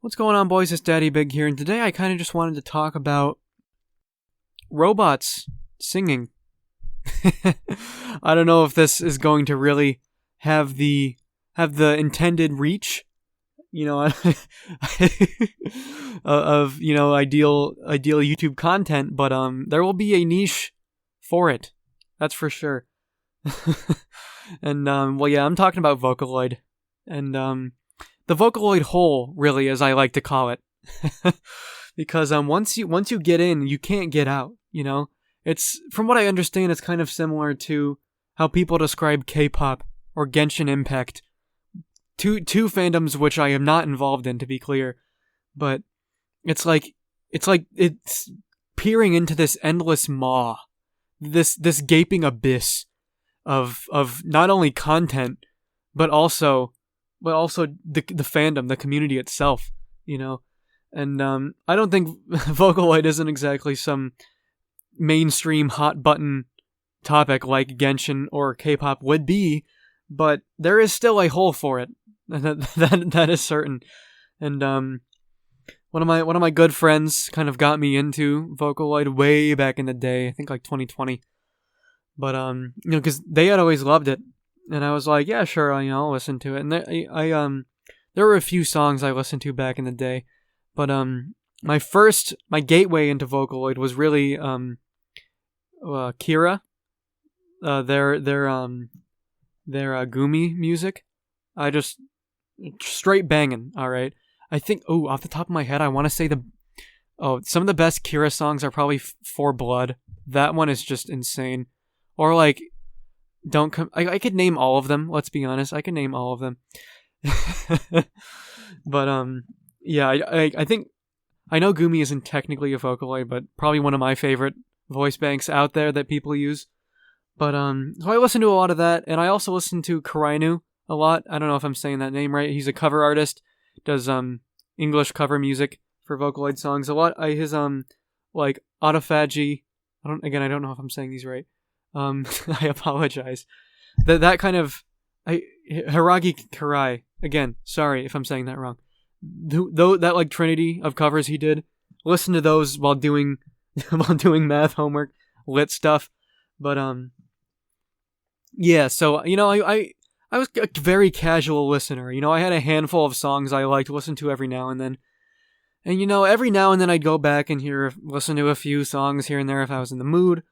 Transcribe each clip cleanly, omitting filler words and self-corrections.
What's going on, boys? It's Daddy Big here, and today I kind of just wanted to talk about robots singing. I don't know if this is going to really have the intended reach, of ideal YouTube content, but there will be a niche for it. That's for sure. And I'm talking about Vocaloid, and the Vocaloid hole, really, as I like to call it, because once you get in, you can't get out. It's, from what I understand, it's kind of similar to how people describe K-pop or Genshin Impact, two fandoms which I am not involved in, to be clear, but it's like it's peering into this endless maw, this gaping abyss of not only content but also the fandom, the community itself, and I don't think Vocaloid isn't exactly some mainstream hot button topic like Genshin or K-pop would be, but there is still a hole for it. That is certain. And one of my good friends kind of got me into Vocaloid way back in the day, I think like 2020. But because they had always loved it, and I was like, yeah, sure, I'll listen to it. And there were a few songs I listened to back in the day, but my gateway into Vocaloid was really Kira, their Gumi music. I just straight banging. All right, I think. Oh, off the top of my head, I want to say some of the best Kira songs are probably For Blood. That one is just insane. Or like, Don't Come. I could name all of them. Let's be honest, I can name all of them. But yeah, I think I know Gumi isn't technically a Vocaloid, but probably one of my favorite voice banks out there that people use. But so I listen to a lot of that, and I also listen to Karainu a lot. I don't know if I'm saying that name right. He's a cover artist, does English cover music for Vocaloid songs a lot. His like autophagy. I don't know if I'm saying these right. I apologize. That kind of Hiragi Karai. Again, sorry if I'm saying that wrong. Though that like trinity of covers he did, listen to those while doing math homework, lit stuff. But yeah. So I was a very casual listener. I had a handful of songs I liked to listen to every now and then. And every now and then I'd go back and listen to a few songs here and there if I was in the mood.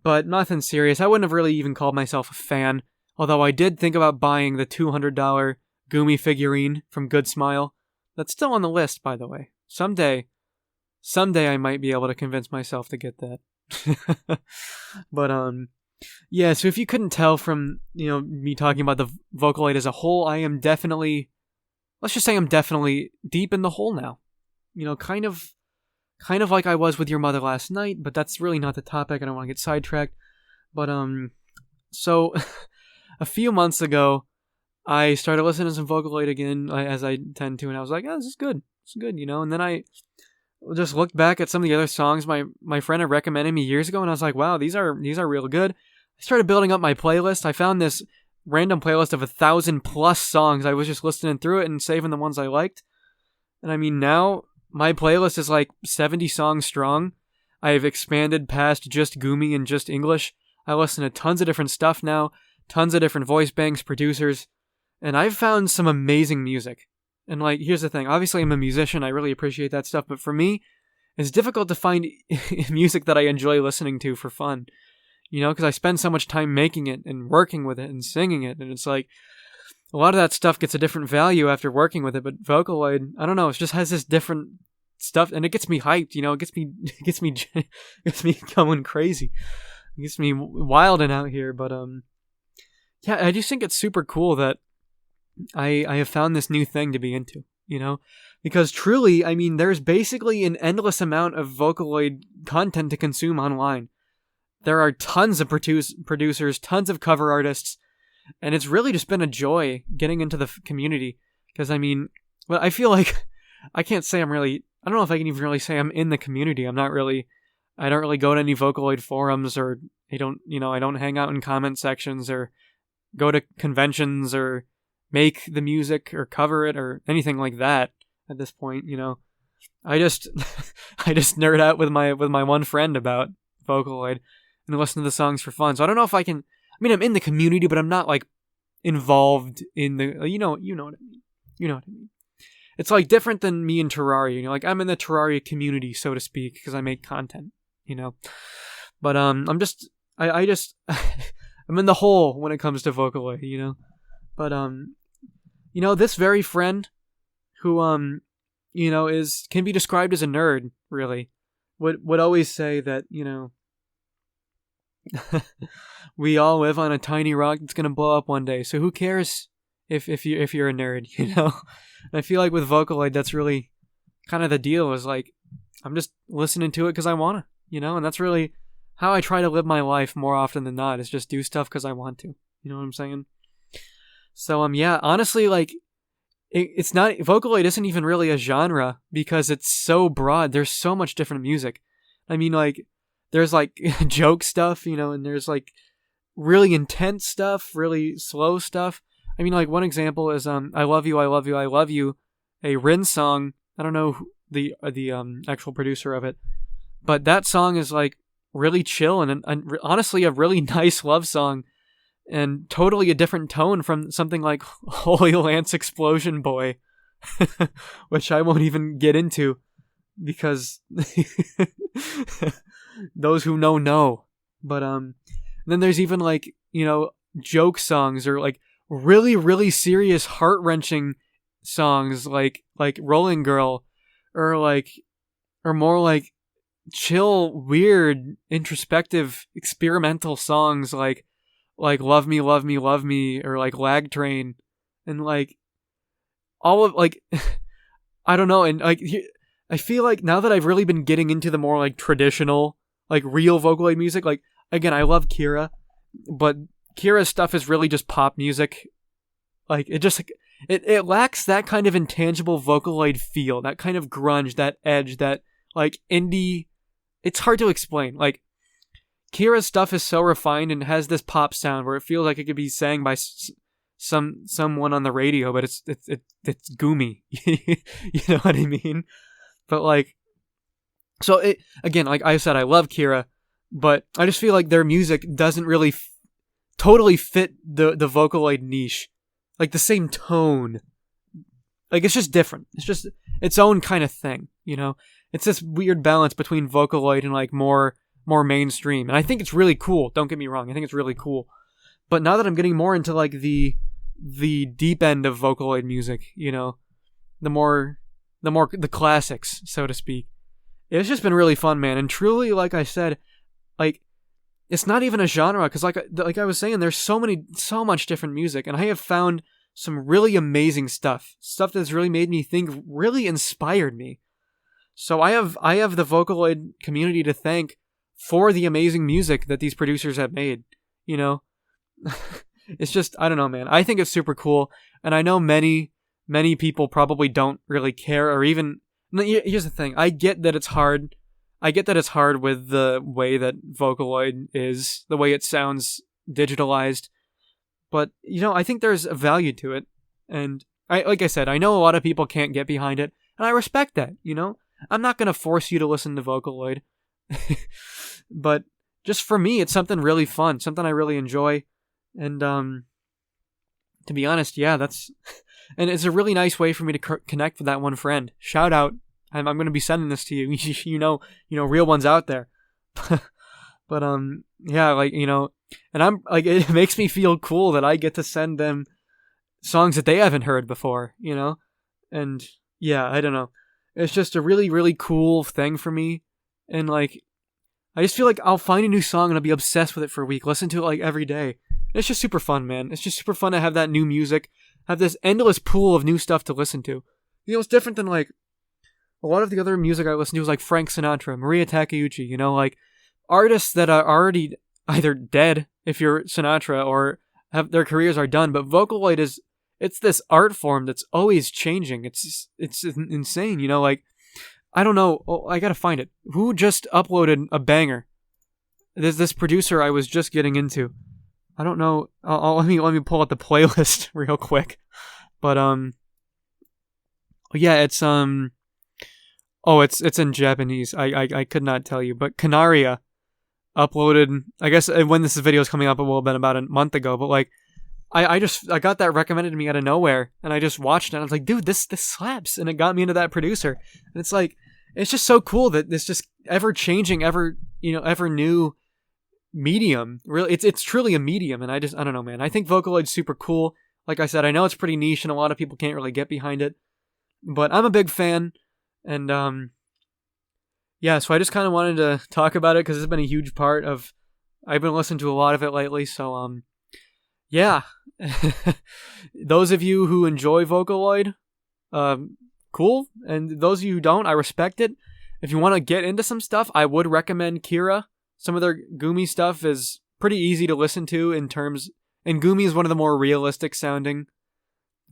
But nothing serious. I wouldn't have really even called myself a fan. Although I did think about buying the $200 Gumi figurine from Good Smile. That's still on the list, by the way. Someday I might be able to convince myself to get that. But yeah, so if you couldn't tell from, me talking about the Vocaloid as a whole, let's just say I'm definitely deep in the hole now. Kind of like I was with your mother last night, but that's really not the topic. I don't want to get sidetracked. But so a few months ago, I started listening to some Vocaloid again, as I tend to, and I was like, oh, this is good. It's good, and then I just looked back at some of the other songs my friend had recommended me years ago, and I was like, wow, these are real good. I started building up my playlist. I found this random playlist of 1,000+ songs. I was just listening through it and saving the ones I liked. And I mean, now my playlist is like 70 songs strong. I've expanded past just Gumi and just English. I listen to tons of different stuff now, tons of different voice banks, producers, and I've found some amazing music. And like, here's the thing. Obviously, I'm a musician. I really appreciate that stuff. But for me, it's difficult to find music that I enjoy listening to for fun. Because I spend so much time making it and working with it and singing it. And it's like, a lot of that stuff gets a different value after working with it. But Vocaloid, I don't know, it just has this different stuff. And it gets me hyped, it gets me going crazy. It gets me wilding out here. But yeah, I just think it's super cool that I have found this new thing to be into, because truly, I mean, there's basically an endless amount of Vocaloid content to consume online. There are tons of producers, tons of cover artists, and it's really just been a joy getting into the community. Because I mean, well, I feel like I can't say I don't know if I can even really say I'm in the community. I don't really go to any Vocaloid forums, or I don't hang out in comment sections or go to conventions or make the music or cover it or anything like that. at this point. You know, I just I just nerd out with my one friend about Vocaloid and listen to the songs for fun. So I don't know if I can. I mean, I'm in the community, but I'm not like involved in the. You know what I mean. You know what I mean. It's like different than me and Terraria. You know, like I'm in the Terraria community, so to speak, because I make content. You know, but I'm just I just I'm in the hole when it comes to Vocaloid. You know, but you know, this very friend who you know, can be described as a nerd, really, would always say that, you know, we all live on a tiny rock that's gonna blow up one day. So who cares if you're a nerd, you know? And I feel like with Vocaloid, that's really kind of the deal. Is like I'm just listening to it because I wanna, you know, and that's really how I try to live my life more often than not. Is just do stuff because I want to. You know what I'm saying? So yeah, honestly, like. It's not Vocaloid isn't even really a genre because it's so broad. There's so much different music. I mean, like there's like joke stuff, you know, and there's like really intense stuff, really slow stuff. I mean, like one example is I love you, I love you, I love you, a Rin song. I don't know the actual producer of it, but that song is like really chill and honestly a really nice love song. And totally a different tone from something like Holy Lance Explosion Boy, which I won't even get into because those who know. But then there's even like, you know, joke songs or like really, really serious, heart-wrenching songs like Rolling Girl or more like chill, weird, introspective, experimental songs like Love Me, Love Me, Love Me, or like Lag Train, and like all of like, I don't know, and like I feel like now that I've really been getting into the more like traditional, like real Vocaloid music, like again, I love Kira, but Kira's stuff is really just pop music. Like it just it lacks that kind of intangible Vocaloid feel, that kind of grunge, that edge, that like indie. It's hard to explain, like. Kira's stuff is so refined and has this pop sound where it feels like it could be sang by someone on the radio, but it's goomy. You know what I mean? But like, so it again, like I said, I love Kira, but I just feel like their music doesn't really totally fit the Vocaloid niche, like the same tone. Like it's just different. It's just its own kind of thing. You know, it's this weird balance between Vocaloid and like more mainstream, and I think it's really cool. Don't get me wrong, I think it's really cool. But now that I'm getting more into like the deep end of Vocaloid music, you know, the classics, so to speak, it's just been really fun, man. And truly, like I said, like it's not even a genre because like I was saying, there's so much different music, and I have found some really amazing stuff that's really made me think, really inspired me. So I have the Vocaloid community to thank for the amazing music that these producers have made, you know? It's just, I don't know, man. I think it's super cool, and I know many people probably don't really care, or even... Here's the thing. I get that it's hard. I get that it's hard with the way that Vocaloid is, the way it sounds digitalized, but, you know, I think there's a value to it, and like I said, I know a lot of people can't get behind it, and I respect that, you know? I'm not going to force you to listen to Vocaloid. But just for me, it's something really fun, something I really enjoy, and to be honest, yeah, and it's a really nice way for me to connect with that one friend. Shout out! I'm going to be sending this to you. you know, real ones out there. But yeah, like, you know, and I'm like, it makes me feel cool that I get to send them songs that they haven't heard before, you know, and yeah, I don't know, it's just a really, really cool thing for me. And like, I just feel like I'll find a new song and I'll be obsessed with it for a week, listen to it like every day. It's just super fun, man. It's just super fun to have that new music, have this endless pool of new stuff to listen to. You know, it's different than like a lot of the other music I listen to is like Frank Sinatra, Maria Takeuchi, you know, like artists that are already either dead if you're Sinatra or have their careers are done. But Vocaloid it's this art form that's always changing. It's insane, you know, like, I don't know. Oh, I gotta find it. Who just uploaded a banger? There's this producer I was just getting into. I don't know. Let me pull out the playlist real quick. But Yeah, it's oh, it's in Japanese. I could not tell you, but Canaria uploaded. I guess when this video is coming up, it will have been about a month ago. But like, I got that recommended to me out of nowhere, and I just watched it. And I was like, dude, this slaps, and it got me into that producer. And it's like, it's just so cool that this just ever changing, ever new medium. Really, it's truly a medium, and I don't know, man. I think Vocaloid's super cool. Like I said, I know it's pretty niche, and a lot of people can't really get behind it, but I'm a big fan, and yeah. So I just kind of wanted to talk about it because it's been a huge part of. I've been listening to a lot of it lately, so yeah. Those of you who enjoy Vocaloid, cool, and those of you who don't, I respect it. If you want to get into some stuff, I would recommend Kira. Some of their Gumi stuff is pretty easy to listen to and Gumi is one of the more realistic sounding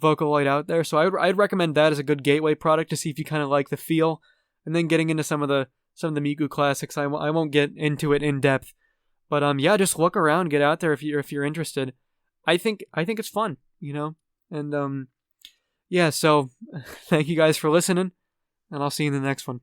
Vocaloid out there, so I'd recommend that as a good gateway product to see if you kind of like the feel, and then getting into some of the Miku classics. I won't get into it in depth, but yeah, just look around, get out there if you're interested. I think it's fun, and yeah. So thank you guys for listening, and I'll see you in the next one.